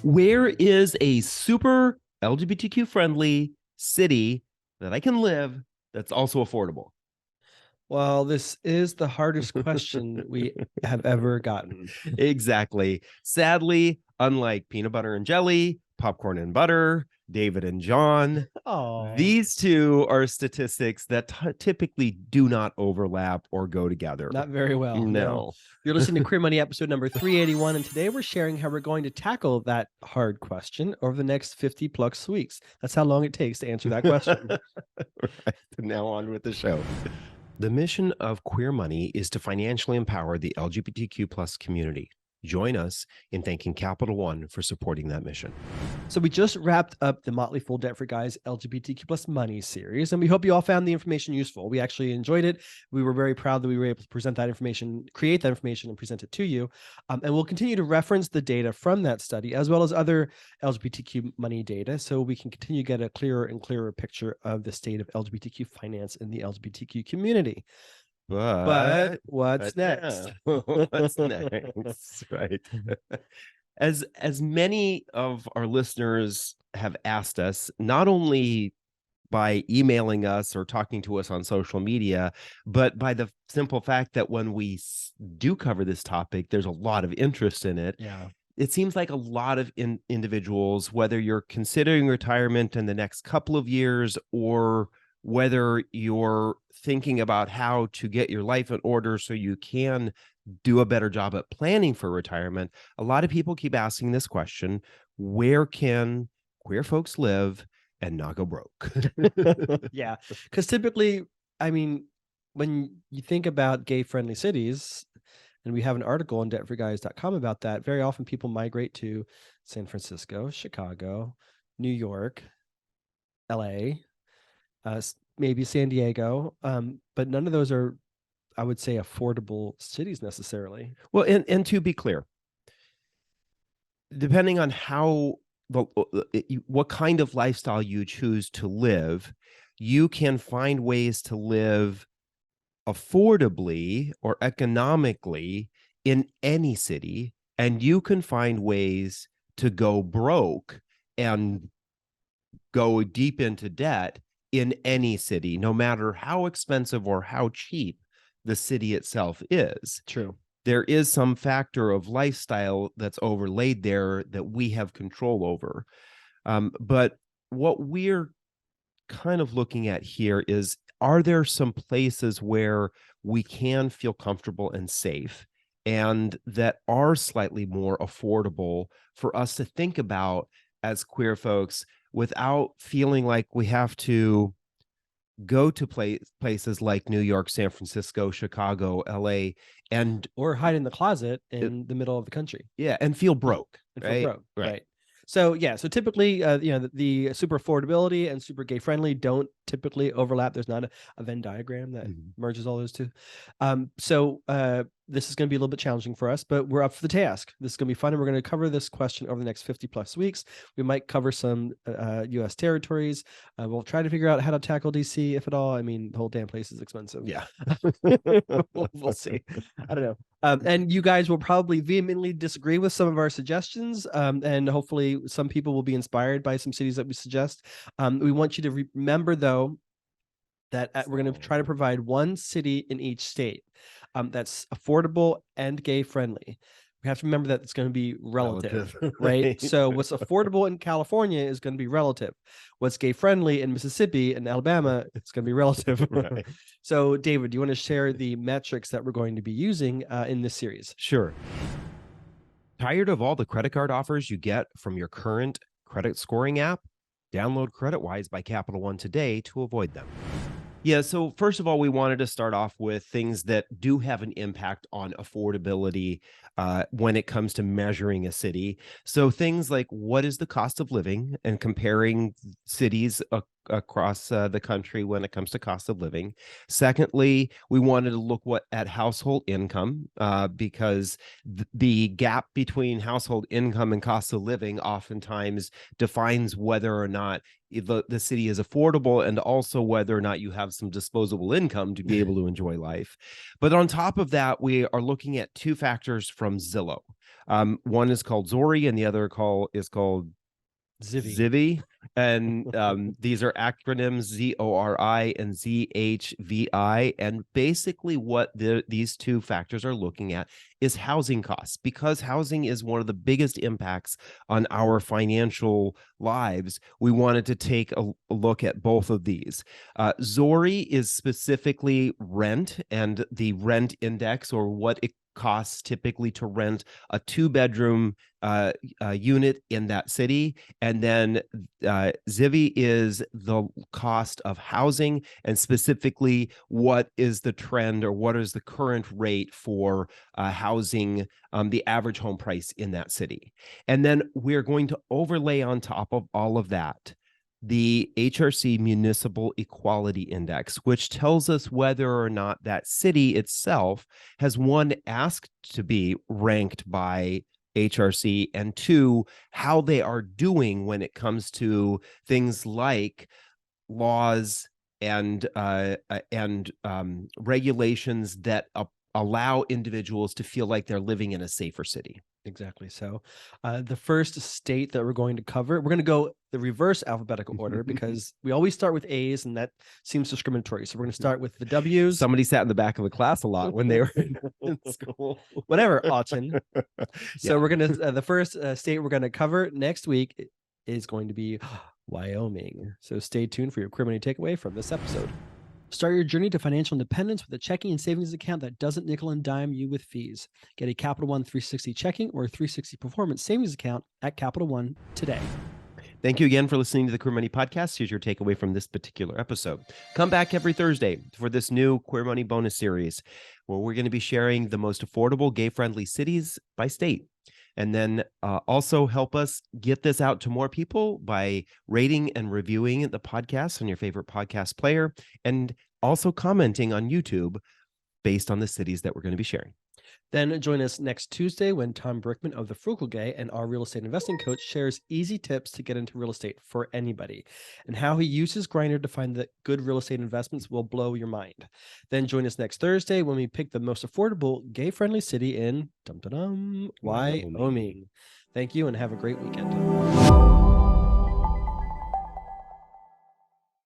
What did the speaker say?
Where is a super LGBTQ friendly city that I can live that's also affordable? Well, this is the hardest question we have ever gotten. Exactly. Sadly, unlike peanut butter and jelly, popcorn and butter, David and John, Oh, these two are statistics that typically do not overlap or go together. not very well. No. You're listening to Queer Money episode number 381, and today we're sharing how we're going to tackle that hard question over the next 50 plus weeks. That's how long it takes to answer that question. Right. Now on with the show. The mission of Queer Money is to financially empower the LGBTQ plus community. Join us in thanking Capital One for supporting that mission. So we just wrapped up the Motley Fool Debt for Guys LGBTQ plus money series, and we hope you all found the information useful. We actually enjoyed it. We were very proud that we were able to present that information, create that information, and present it to you. And we'll continue to reference the data from that study, as well as other LGBTQ money data, so we can continue to get a clearer and clearer picture of the state of LGBTQ finance in the LGBTQ community. But what's next? What's next? Right. As many of our listeners have asked us, not only by emailing us or talking to us on social media, but by the simple fact that when we do cover this topic, there's a lot of interest in it. Yeah. It seems like a lot of individuals, whether you're considering retirement in the next couple of years or whether you're thinking about how to get your life in order so you can do a better job at planning for retirement, a lot of people keep asking this question: where can queer folks live and not go broke? Yeah, because typically, I mean, when you think about gay-friendly cities, and we have an article on debtforguys.com about that, very often people migrate to San Francisco, Chicago, New York, LA, maybe San Diego, but none of those are, I would say, affordable cities necessarily. Well, and to be clear, depending on how what kind of lifestyle you choose to live, you can find ways to live affordably or economically in any city, and you can find ways to go broke and go deep into debt in any city, no matter how expensive or how cheap the city itself is. True. There is some factor of lifestyle that's overlaid there that we have control over. But what we're kind of looking at here is, are there some places where we can feel comfortable and safe and that are slightly more affordable for us to think about as queer folks without feeling like we have to go to places like New York, San Francisco, Chicago, LA, or hide in the closet in the middle of the country. Yeah, and feel broke. And right? feel broke. Right. So so typically, the super affordability and super gay friendly don't typically overlap. There's not a Venn diagram that merges all those two. So this is going to be a little bit challenging for us, but we're up for the task. This is going to be fun, and we're going to cover this question over the next 50 plus weeks. We might cover some U.S. territories. We'll try to figure out how to tackle D.C. if at all. I mean, the whole damn place is expensive. Yeah. We'll see. I don't know. And you guys will probably vehemently disagree with some of our suggestions, and hopefully some people will be inspired by some cities that we suggest. We want you to remember, though, that we're going to try to provide one city in each state that's affordable and gay friendly. We have to remember that it's going to be relative. Right? So what's affordable in California is going to be relative. What's gay friendly in Mississippi and Alabama, it's going to be relative. Right. So David, do you want to share the metrics that we're going to be using in this series? Sure. Tired of all the credit card offers you get from your current credit scoring app? Download CreditWise by Capital One today to avoid them. Yeah, so first of all, we wanted to start off with things that do have an impact on affordability when it comes to measuring a city. So things like, what is the cost of living, and comparing cities across the country when it comes to cost of living. Secondly, we wanted to look at household income because the gap between household income and cost of living oftentimes defines whether or not the city is affordable, and also whether or not you have some disposable income to be able to enjoy life. But on top of that, we are looking at two factors from Zillow. One is called Zori, and the other is called Zivi. And these are acronyms ZORI and ZHVI. And basically, what these two factors are looking at is housing costs, because housing is one of the biggest impacts on our financial lives. We wanted to take a look at both of these. Zori is specifically rent and the rent index, or what it costs typically to rent a 2-bedroom unit in that city. And then Zivi is the cost of housing, and specifically what is the trend, or what is the current rate for housing, the average home price in that city. And then we're going to overlay on top of all of that the HRC Municipal Equality Index, which tells us whether or not that city itself has, one, asked to be ranked by HRC, and two, how they are doing when it comes to things like laws and regulations that allow individuals to feel like they're living in a safer city. Exactly. So the first state that we're going to cover, we're going to go the reverse alphabetical order, because we always start with A's, and that seems discriminatory. So we're going to start with the W's. Somebody sat in the back of the class a lot when they were in school. Whatever, Auten. So we're going to, the first state we're going to cover next week is going to be Wyoming. So stay tuned for your Queer Money takeaway from this episode. Start your journey to financial independence with a checking and savings account that doesn't nickel and dime you with fees. Get a Capital One 360 checking or 360 performance savings account at Capital One today. Thank you again for listening to the Queer Money Podcast. Here's your takeaway from this particular episode. Come back every Thursday for this new Queer Money bonus series, where we're going to be sharing the most affordable gay-friendly cities by state. And then also help us get this out to more people by rating and reviewing the podcast on your favorite podcast player, and also commenting on YouTube based on the cities that we're going to be sharing. Then join us next Tuesday when Tom Brickman of The Frugal Gay and our real estate investing coach shares easy tips to get into real estate for anybody, and how he uses Grindr to find the good real estate investments will blow your mind. Then join us next Thursday when we pick the most affordable gay-friendly city in Wyoming. Thank you, and have a great weekend.